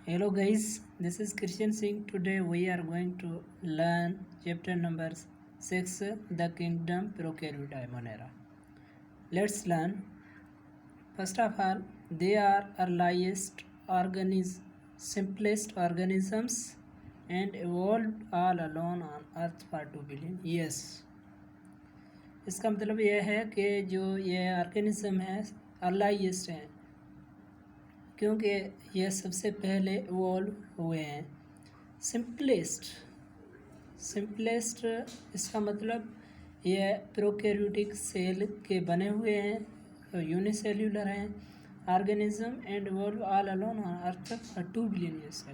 Hello guys, this is Christian Singh. Today we are going to learn chapter number 6, The Kingdom Prokaryote Monera. Let's learn. First of all, they are earliest simplest organisms and evolved all alone on earth for 2 billion years. इसका मतलब यह है कि जो ये organism है अर्लाइस्ट हैं क्योंकि यह सबसे पहले इवॉल्व हुए हैं। सिंपलेस्ट इसका मतलब यह प्रोकैरियोटिक सेल के बने हुए हैं, तो यूनिसेल्यूलर हैं organism and evolve all alone on earth for 2 billion years.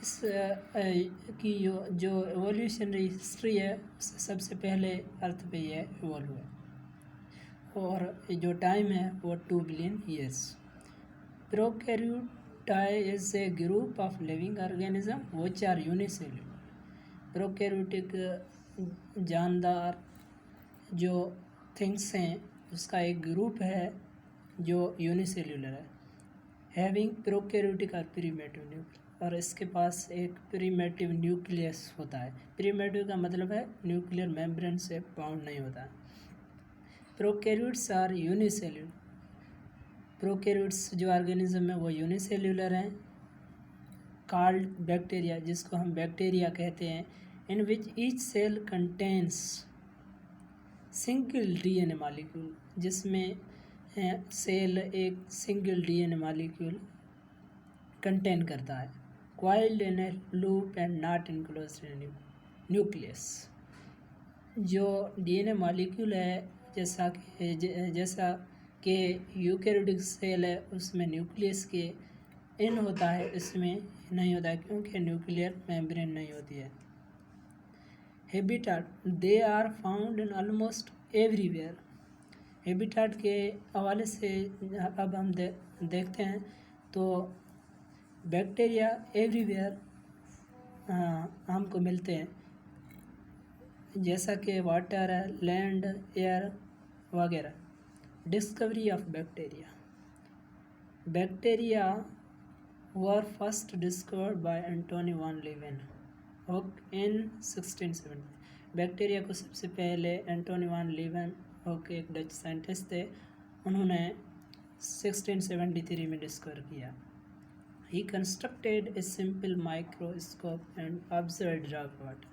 इस की जो एवोल्यूशनरी हिस्ट्री है उससे सबसे पहले अर्थ पे यह इवॉल्व हुआ और जो टाइम है वो 2 billion years. Prokaryote is a group of living organisms which are unicellular. Prokaryotic जानदार जो थिंग्स हैं उसका एक ग्रुप है जो यूनिसेल्यूलर है, हैविंग प्रोकैरियोटिक और प्रीमेटिव न्यूक्लियस, और इसके पास एक प्रीमेटिव न्यूक्लियस होता है। प्रीमेटिव का मतलब है न्यूक्लियर मेम्ब्रेन से बाउंड नहीं होता है। Prokaryotes are unicellular. प्रोकैरियोट्स जो ऑर्गेनिज्म है वो यूनिसेल्यूलर हैं। कॉल्ड बैक्टीरिया, जिसको हम बैक्टीरिया कहते हैं, in which each cell contains single DNA molecule, जिसमें सेल एक सिंगल डीएनए मॉलिक्यूल कंटेन करता है। Coiled in a loop and not enclosed in nucleus. जो डीएनए मॉलिक्यूल है जैसा कि यूकैरियोटिक सेल है उसमें न्यूक्लियस के इन होता है, इसमें नहीं होता है क्योंकि न्यूक्लियर मेम्ब्रेन नहीं होती है। Habitat, they are found in almost everywhere. Habitat के हवाले से अब हम देखते हैं तो बैक्टीरिया एवरीवेयर हमको मिलते हैं, जैसा कि वाटर है, लैंड, एयर वगैरह। Discovery of bacteria were first discovered by Antony van Leeuwenhoek in 1670। Bacteria को सबसे पहले एंटोनी वान लीवेनहॉक एक डच साइंटिस्ट थे, उन्होंने 1673 में डिस्कवर किया। He constructed a simple microscope and observed drop water।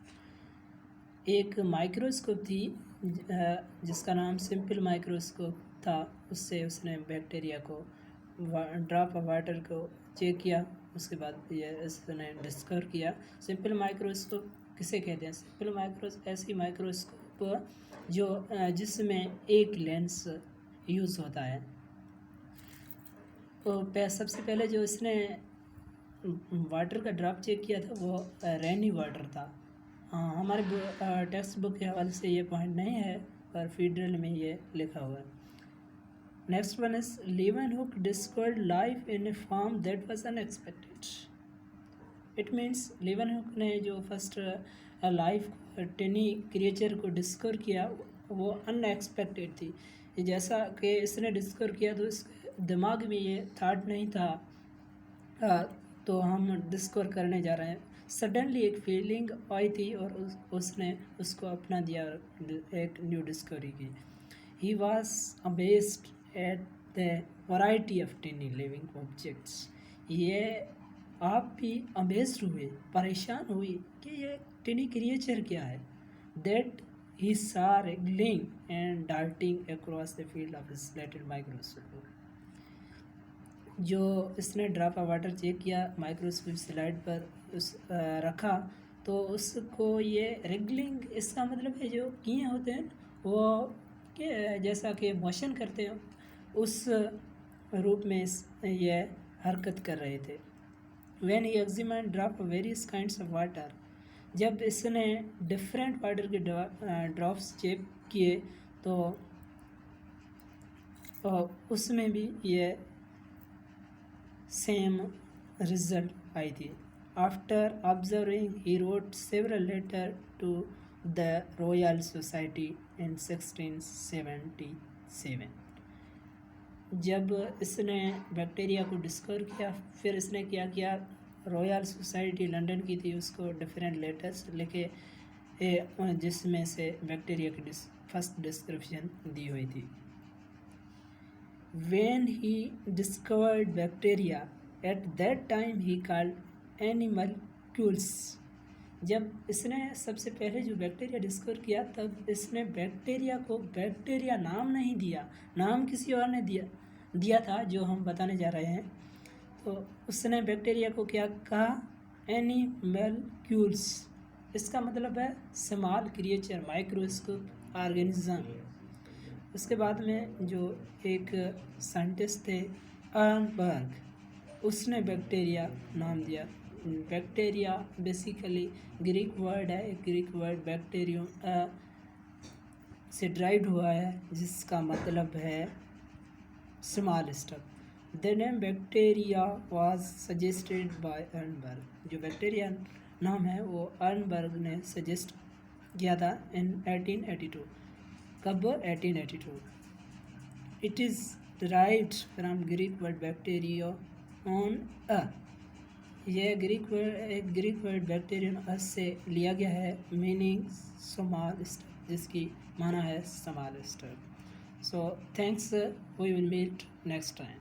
एक माइक्रोस्कोप थी जिसका नाम सिंपल माइक्रोस्कोप था, उससे उसने बैक्टीरिया को ड्रॉप ऑफ वाटर को चेक किया, उसके बाद ये इसने डिस्कवर किया। सिंपल माइक्रोस्कोप किसे कहते हैं? सिंपल माइक्रोस्कोप ऐसी माइक्रोस्कोप जो जिसमें एक लेंस यूज़ होता है। तो सबसे पहले जो इसने वाटर का ड्रॉप चेक किया था वो रेनी वाटर था। हमारे टेक्स्ट बुक के हवाले से ये पॉइंट नहीं है, पर फीडरल में ये लिखा हुआ है। Next one is Leeuwenhoek discovered life in A form that was unexpected. It means Leeuwenhoek ने जो फर्स्ट लाइफ टिनी क्रिएचर को डिस्कवर किया वो अनएक्सपेक्टेड थी। जैसा कि इसने डिस्कवर किया तो इसके दिमाग में ये थाट नहीं था तो हम डिस्कवर करने जा रहे हैं। सडनली एक फीलिंग आई थी और उसने उसको अपना दिया, एक न्यू डिस्कवरी की। He was amazed at the variety of टिनी living objects. ये आप भी अमेज्ड हुए, परेशान हुई कि ये टिनी क्रिएचर क्या है। That he saw wriggling and darting across the field of his little microscope। जो इसने ड्रॉप ऑफ वाटर चेक किया, माइक्रोस्कोप स्लाइड पर रखा तो उसको ये रिगलिंग, इसका मतलब है जो किए होते हैं वो कि जैसा कि मोशन करते हैं उस रूप में ये हरकत कर रहे थे। When he examined drop of various kinds of water, जब इसने डिफरेंट वाटर के ड्रॉप्स चेक किए तो उसमें भी ये सेम रिजल्ट आई थी। After observing he wrote several letter to the Royal Society in 1677। जब इसने बैक्टीरिया को डिस्कवर किया, फिर इसने क्या किया, रॉयल सोसाइटी लंदन की थी, उसको डिफरेंट लेटर्स लिखे जिसमें से बैक्टीरिया की फर्स्ट डिस्क्रिप्शन दी हुई थी। When he discovered bacteria, at that time he called animalcules. जब इसने सबसे पहले जो बैक्टीरिया डिस्कवर किया, तब इसने बैक्टीरिया को बैक्टीरिया नाम नहीं दिया, नाम किसी और ने दिया था, जो हम बताने जा रहे हैं। तो उसने बैक्टीरिया को क्या कहा, एनिमलक्यूल्स। इसका मतलब है स्मॉल क्रिएचर, माइक्रोस्कोप ऑर्गेनिज्म। उसके बाद में जो एक साइंटिस्ट थे अर्नबर्ग, उसने बैक्टीरिया नाम दिया। बैक्टीरिया बेसिकली ग्रीक वर्ड है, ग्रीक वर्ड बैक्टीरियम से ड्राइव्ड हुआ है, जिसका मतलब है small stuff. The name bacteria was suggested by Ehrenberg. जो बैक्टीरिया नाम है वो अर्नबर्ग ने सजेस्ट किया था इन 1882। कब? 1882। It is derived from Greek word bacteria on a. यह ग्रीक वर्ड बैक्टीरियम से लिया गया है, मीनिंग स्मॉल स्टफ, जिसकी माना है small stuff. So thanks, we will meet next time.